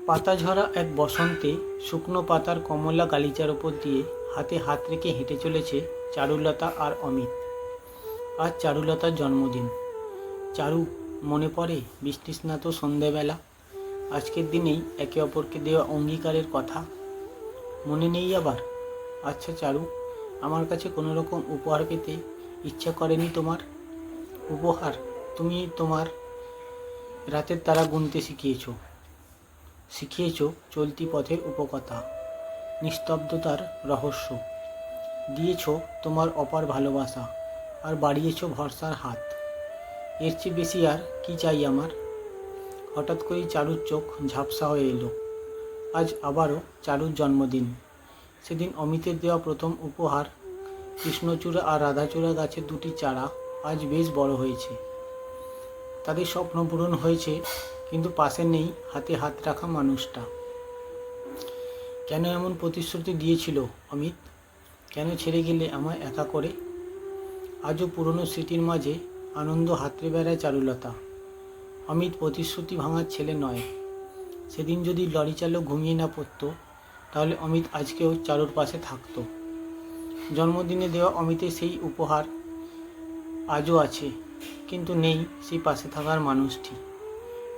পাতা ঝরা এক বসন্তে শুকনো পাতার কমলা গালিচার ওপর দিয়ে হাতে হাত রেখে হেঁটে চলেছে চারুলতা আর অমিত। আজ চারুলতার জন্মদিন। চারু, মনে পড়ে বৃষ্টিস্নাত সন্ধেবেলা আজকের দিনেই একে অপরকে দেওয়া অঙ্গীকারের কথা? মনে নেই আবার? আচ্ছা চারু, আমার কাছে কোনো রকম উপহার পেতে ইচ্ছা করেনি তোমার? উপহার? তুমি তোমার রাতের তারা গুনতে শিখিয়েছ চলতি পথের উপকথা, নিস্তব্ধতার রহস্য। দিয়েছ তোমার অপার ভালোবাসা আর বাড়িয়েছ ভরসার হাত। এর চেয়ে বেশি আর কি চাই আমার? হঠাৎ করেই চারুর চোখ ঝাপসা হয়ে এলো। আজ আবারও চারুর জন্মদিন। সেদিন অমিতের দেওয়া প্রথম উপহার, কৃষ্ণচূড়া আর রাধাচূড়া গাছের দুটি চারা, আজ বেশ বড় হয়েছে। তাদের স্বপ্ন পূরণ হয়েছে, কিন্তু পাশে নেই হাতে হাত রাখা মানুষটা। কেন এমন প্রতিশ্রুতি দিয়েছিল অমিত? কেন ছেড়ে গেলে আমায় একা করে? আজও পুরনো স্মৃতির মাঝে আনন্দ হাতড়ে বেড়ায় চারুলতা। অমিত প্রতিশ্রুতি ভাঙার ছেলে নয়। সেদিন যদি লরি চালক ঘুমিয়ে না পড়তো, তাহলে অমিত আজকেও চারুর পাশে থাকতো। জন্মদিনে দেওয়া অমিতের সেই উপহার আজও আছে, কিন্তু নেই সেই পাশে থাকার মানুষটি।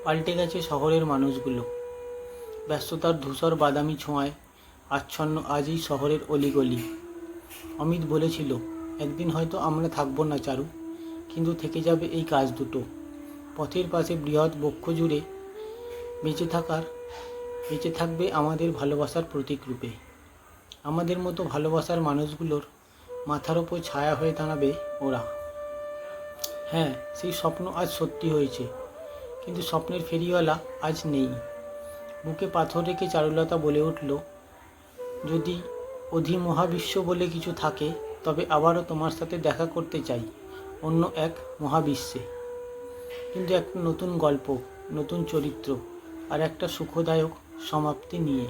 পাল্টে গেছে শহরের মানুষগুলো। ব্যস্ততার ধূসর বাদামি ছোঁয়ায় আচ্ছন্ন আজ এই শহরের অলিগলি। অমিত বলেছিল, একদিন হয়তো আমরা থাকবো না চারু, কিন্তু থেকে যাবে এই কাজ দুটো। পথের পাশে বৃহৎ বক্ষ জুড়ে বেঁচে থাকবে আমাদের ভালোবাসার প্রতীক রূপে। আমাদের মতো ভালোবাসার মানুষগুলোর মাথার ওপর ছায়া হয়ে দাঁড়াবে ওরা। হ্যাঁ, সেই স্বপ্ন আজ সত্যি হয়েছে, কিন্তু স্বপ্নের ফেরিওয়ালা আজ নেই। বুকে পাথর রেখে চারুলতা বলে উঠল, যদি অধিমহাবিশ্ব বলে কিছু থাকে, তবে আবারও তোমার সাথে দেখা করতে চাই, অন্য এক মহাবিশ্বে। কিন্তু একটা নতুন গল্প, নতুন চরিত্র আর একটা সুখদায়ক সমাপ্তি নিয়ে।